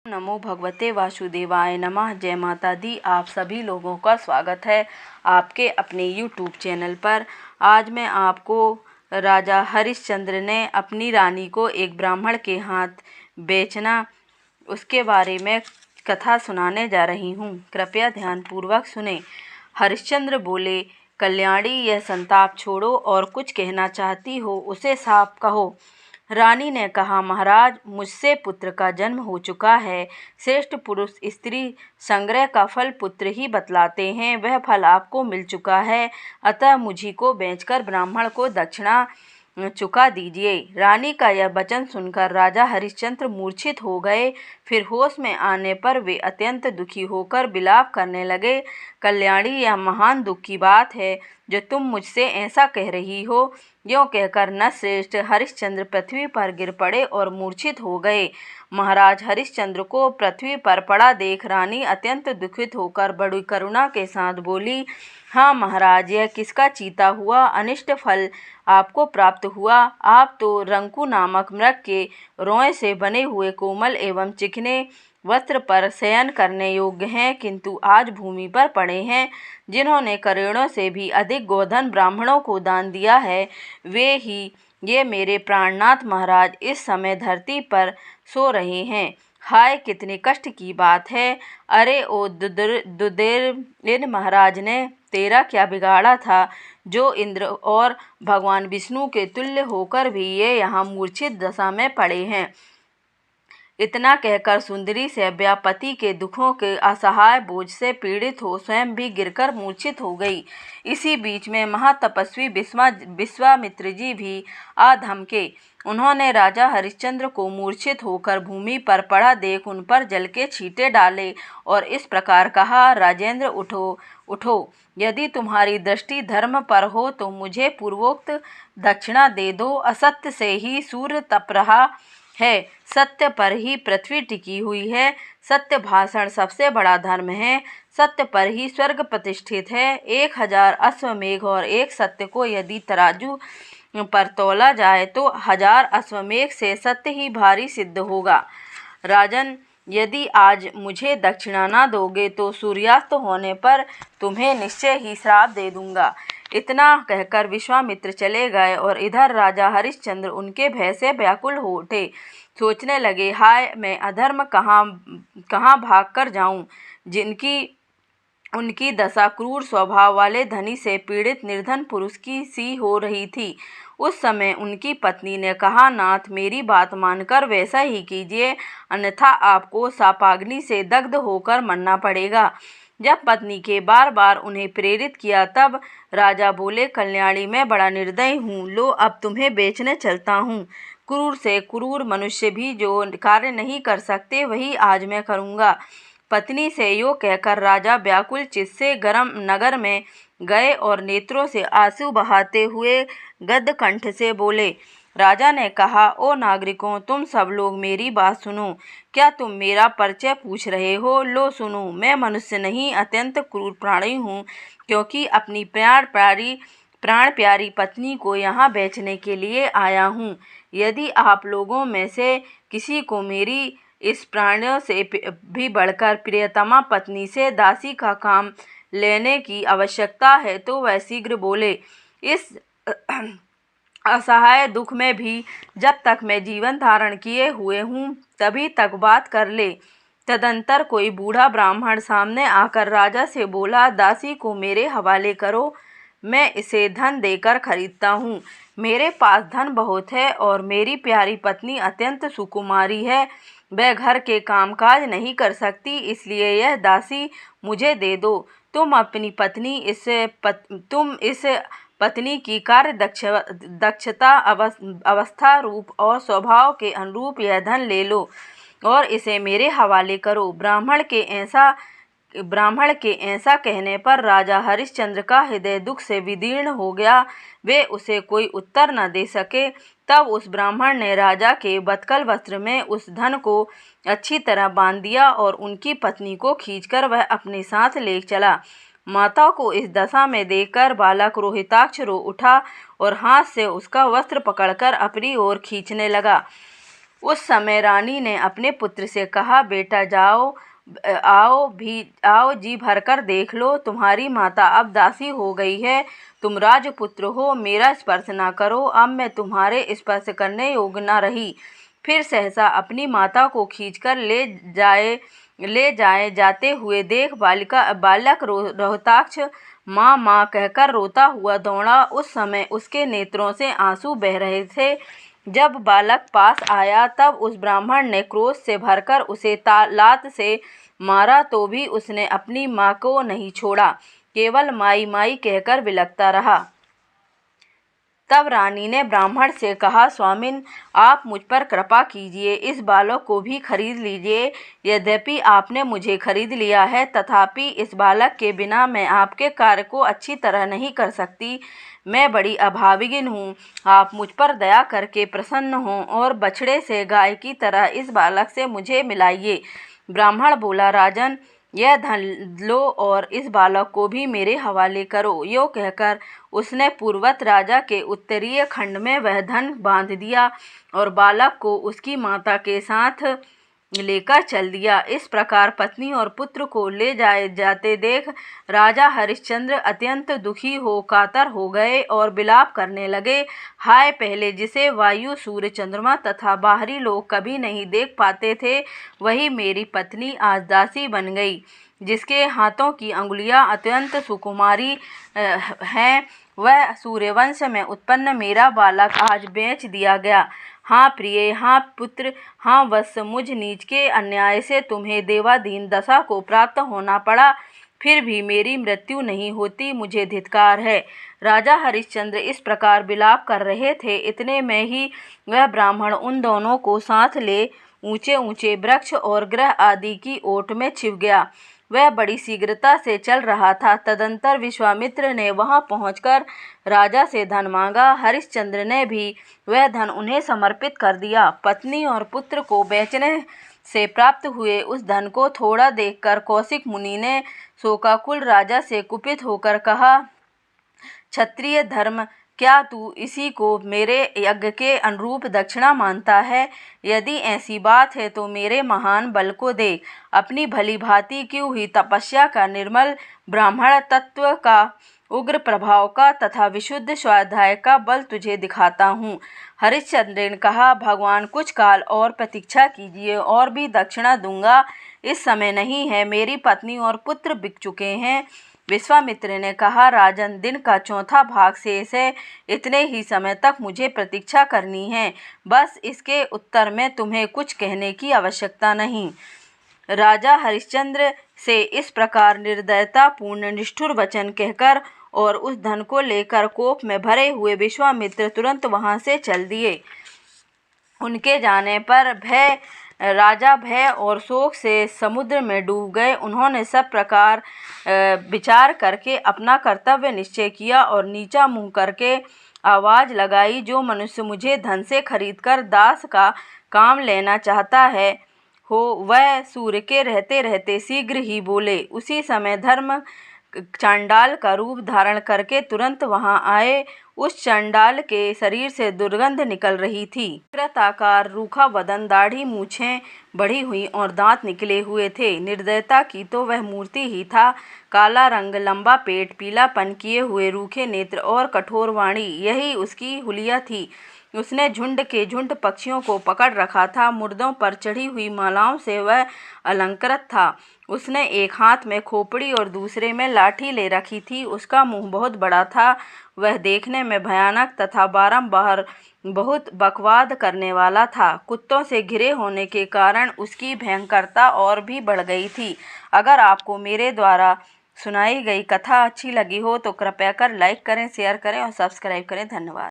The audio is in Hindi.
नमो भगवते वासुदेवाय नमः। जय माता दी। आप सभी लोगों का स्वागत है आपके अपने यूट्यूब चैनल पर। आज मैं आपको राजा हरिश्चंद्र ने अपनी रानी को एक ब्राह्मण के हाथ बेचना उसके बारे में कथा सुनाने जा रही हूँ। कृपया ध्यानपूर्वक सुने। हरिश्चंद्र बोले, कल्याणी, यह संताप छोड़ो और कुछ कहना चाहती हो उसे साफ कहो। रानी ने कहा, महाराज, मुझसे पुत्र का जन्म हो चुका है। श्रेष्ठ पुरुष स्त्री संग्रह का फल पुत्र ही बतलाते हैं। वह फल आपको मिल चुका है, अतः मुझी को बेचकर ब्राह्मण को दक्षिणा चुका दीजिए। रानी का यह वचन सुनकर राजा हरिश्चंद्र मूर्छित हो गए। फिर होश में आने पर वे अत्यंत दुखी होकर विलाप करने लगे। कल्याणी, यह महान दुख की बात है जो तुम मुझसे ऐसा कह रही हो। यों कहकर नरश्रेष्ठ हरिश्चंद्र पृथ्वी पर गिर पड़े और मूर्छित हो गए। महाराज हरिश्चंद्र को पृथ्वी पर पड़ा देख रानी अत्यंत दुखित होकर बड़ी करुणा के साथ बोली, हाँ महाराज, यह किसका चीता हुआ अनिष्ट फल आपको प्राप्त हुआ। आप तो रंकू नामक मृग के रोए से बने हुए कोमल एवं चिकने वस्त्र पर शयन करने योग्य हैं, किंतु आज भूमि पर पड़े हैं। जिन्होंने करोड़ों से भी अधिक गोधन ब्राह्मणों को दान दिया है, वे ही ये मेरे प्राणनाथ महाराज इस समय धरती पर सो रहे हैं। हाय, कितने कष्ट की बात है। अरे ओ दुर्देव, महाराज ने तेरा क्या बिगाड़ा था जो इंद्र और भगवान विष्णु के तुल्य होकर भी ये यहाँ मूर्छित दशा में पड़े हैं। इतना कहकर सुंदरी सैव्या पति के दुखों के असहाय बोझ से पीड़ित हो स्वयं भी गिरकर मूर्छित हो गई। इसी बीच में महातपस्वी विश्वामित्र जी भी आ धमके। उन्होंने राजा हरिश्चंद्र को मूर्छित होकर भूमि पर पड़ा देख उन पर जल के छींटे डाले और इस प्रकार कहा, राजेंद्र, उठो उठो। यदि तुम्हारी दृष्टि धर्म पर हो तो मुझे पूर्वोक्त दक्षिणा दे दो। असत्य से ही सूर्य तप रहा है, सत्य पर ही पृथ्वी टिकी हुई है। सत्य भाषण सबसे बड़ा धर्म है। सत्य पर ही स्वर्ग प्रतिष्ठित है। 1000 अश्वमेघ और एक सत्य को यदि तराजू पर तोला जाए तो 1000 अश्वमेघ से सत्य ही भारी सिद्ध होगा। राजन, यदि आज मुझे दक्षिणा न दोगे तो सूर्यास्त होने पर तुम्हें निश्चय ही श्राप दे दूंगा। इतना कहकर विश्वामित्र चले गए और इधर राजा हरिश्चंद्र उनके भय से व्याकुल हो उठे। सोचने लगे, हाय, मैं अधर्म कहाँ भाग कर जाऊं। उनकी दशा क्रूर स्वभाव वाले धनी से पीड़ित निर्धन पुरुष की सी हो रही थी। उस समय उनकी पत्नी ने कहा, नाथ, मेरी बात मानकर वैसा ही कीजिए, अन्यथा आपको शापाग्नि से दग्ध होकर मरना पड़ेगा। जब पत्नी के बार बार उन्हें प्रेरित किया तब राजा बोले, कल्याणी, मैं बड़ा निर्दयी हूँ। लो, अब तुम्हें बेचने चलता हूँ। क्रूर से क्रूर मनुष्य भी जो कार्य नहीं कर सकते वही आज मैं करूँगा। पत्नी से यो कहकर राजा व्याकुल चित्त से गरम नगर में गए और नेत्रों से आंसू बहाते हुए गद्य कंठ से बोले। राजा ने कहा, ओ नागरिकों, तुम सब लोग मेरी बात सुनो। क्या तुम मेरा परिचय पूछ रहे हो? लो सुनो, मैं मनुष्य नहीं अत्यंत क्रूर प्राणी हूँ, क्योंकि अपनी प्राण प्यारी पत्नी को यहाँ बेचने के लिए आया हूँ। यदि आप लोगों में से किसी को मेरी इस प्राणियों से भी बढ़कर प्रियतमा पत्नी से दासी का काम लेने की आवश्यकता है तो वह शीघ्र बोले। इस असहाय दुख में भी जब तक मैं जीवन धारण किए हुए हूँ तभी तक बात कर ले। तदंतर कोई बूढ़ा ब्राह्मण सामने आकर राजा से बोला, दासी को मेरे हवाले करो, मैं इसे धन देकर खरीदता हूँ। मेरे पास धन बहुत है और मेरी प्यारी पत्नी अत्यंत सुकुमारी है। वह घर के कामकाज नहीं कर सकती, इसलिए यह दासी मुझे दे दो। तुम इस पत्नी की कार्य दक्षता, अवस्था, रूप और स्वभाव के अनुरूप यह धन ले लो और इसे मेरे हवाले करो। ब्राह्मण के ऐसा कहने पर राजा हरिश्चंद्र का हृदय दुख से विदीर्ण हो गया। वे उसे कोई उत्तर न दे सके। तब उस ब्राह्मण ने राजा के बतकल वस्त्र में उस धन को अच्छी तरह बांध दिया और उनकी पत्नी को खींचकर वह अपने साथ ले चला। माता को इस दशा में देखकर बालक रोहिताक्ष रो उठा और हाथ से उसका वस्त्र पकड़कर अपनी ओर खींचने लगा। उस समय रानी ने अपने पुत्र से कहा, बेटा जाओ, आओ जी भरकर देख लो, तुम्हारी माता अब दासी हो गई है। तुम राजपुत्र हो, मेरा स्पर्श न करो, अब मैं तुम्हारे स्पर्श करने योग्य न रही। फिर सहसा अपनी माता को खींचकर ले जाए जाते हुए देख बालक रोहताक्ष माँ माँ कहकर रोता हुआ दौड़ा। उस समय उसके नेत्रों से आंसू बह रहे थे। जब बालक पास आया तब उस ब्राह्मण ने क्रोध से भरकर उसे लात से मारा, तो भी उसने अपनी माँ को नहीं छोड़ा, केवल माई माई कहकर बिलखता रहा। तब रानी ने ब्राह्मण से कहा, स्वामिन, आप मुझ पर कृपा कीजिए, इस बालक को भी खरीद लीजिए। यद्यपि आपने मुझे खरीद लिया है, तथापि इस बालक के बिना मैं आपके कार्य को अच्छी तरह नहीं कर सकती। मैं बड़ी अभागिन हूँ। आप मुझ पर दया करके प्रसन्न हों और बछड़े से गाय की तरह इस बालक से मुझे मिलाइए। ब्राह्मण बोला, राजन, यह धन लो और इस बालक को भी मेरे हवाले करो। यो कहकर उसने पूर्वत राजा के उत्तरीय खंड में वह धन बांध दिया और बालक को उसकी माता के साथ लेकर चल दिया। इस प्रकार पत्नी और पुत्र को ले जाते देख राजा हरिश्चंद्र अत्यंत दुखी हो कातर हो गए और विलाप करने लगे। हाय, पहले जिसे वायु, सूर्य, चंद्रमा तथा बाहरी लोग कभी नहीं देख पाते थे, वही मेरी पत्नी आज दासी बन गई। जिसके हाथों की अंगुलियां अत्यंत सुकुमारी हैं, वह सूर्यवंश में उत्पन्न मेरा बालक आज बेच दिया गया। हाँ प्रिय, हाँ पुत्र, हाँ वत्स, मुझ नीच के अन्याय से तुम्हें देवाधीन दशा को प्राप्त होना पड़ा, फिर भी मेरी मृत्यु नहीं होती, मुझे धिक्कार है। राजा हरिश्चंद्र इस प्रकार विलाप कर रहे थे, इतने में ही वह ब्राह्मण उन दोनों को साथ ले ऊंचे ऊंचे वृक्ष और ग्रह आदि की ओट में छिप गया। वह बड़ी शीघ्रता से चल रहा था। तदंतर विश्वामित्र ने वहां पहुंचकर राजा से धन मांगा। हरिश्चंद्र ने भी वह धन उन्हें समर्पित कर दिया। पत्नी और पुत्र को बेचने से प्राप्त हुए उस धन को थोड़ा देखकर कौशिक मुनि ने शोकाकुल राजा से कुपित होकर कहा, क्षत्रिय धर्म, क्या तू इसी को मेरे यज्ञ के अनुरूप दक्षिणा मानता है? यदि ऐसी बात है तो मेरे महान बल को देख। अपनी भली भांति की हुई तपस्या का, निर्मल ब्राह्मण तत्व का, उग्र प्रभाव का तथा विशुद्ध स्वाध्याय का बल तुझे दिखाता हूँ। हरिश्चंद्र ने कहा, भगवान कुछ काल और प्रतीक्षा कीजिए, और भी दक्षिणा दूंगा। इस समय नहीं है, मेरी पत्नी और पुत्र बिक चुके हैं। विश्वामित्र ने कहा, राजन, दिन का चौथा भाग शेष है, इतने ही समय तक मुझे प्रतीक्षा करनी है। बस इसके उत्तर में तुम्हें कुछ कहने की आवश्यकता नहीं। राजा हरिश्चंद्र से इस प्रकार निर्दयता पूर्ण निष्ठुर वचन कहकर और उस धन को लेकर कोप में भरे हुए विश्वामित्र तुरंत वहां से चल दिए। उनके जाने पर राजा भय और शोक से समुद्र में डूब गए। उन्होंने सब प्रकार विचार करके अपना कर्तव्य निश्चय किया और नीचा मुंह करके आवाज लगाई, जो मनुष्य मुझे धन से खरीदकर दास का काम लेना चाहता है हो, वह सूर्य के रहते रहते शीघ्र ही बोले। उसी समय धर्म चांडाल का रूप धारण करके तुरंत वहां आए। उस चांडाल के शरीर से दुर्गंध निकल रही थी। आकार, रूखा बदन, दाढ़ी, मूछें बढ़ी हुई और दांत निकले हुए थे। निर्दयता की तो वह मूर्ति ही था। काला रंग, लंबा पेट, पीलापन किए हुए रूखे नेत्र और कठोर वाणी, यही उसकी हुलिया थी। उसने झुंड के झुंड पक्षियों को पकड़ रखा था। मुर्दों पर चढ़ी हुई मालाओं से वह अलंकृत था। उसने एक हाथ में खोपड़ी और दूसरे में लाठी ले रखी थी। उसका मुंह बहुत बड़ा था। वह देखने में भयानक तथा बारंबार बहुत बकवाद करने वाला था। कुत्तों से घिरे होने के कारण उसकी भयंकरता और भी बढ़ गई थी। अगर आपको मेरे द्वारा सुनाई गई कथा अच्छी लगी हो तो कृपया कर लाइक करें, शेयर करें और सब्सक्राइब करें। धन्यवाद।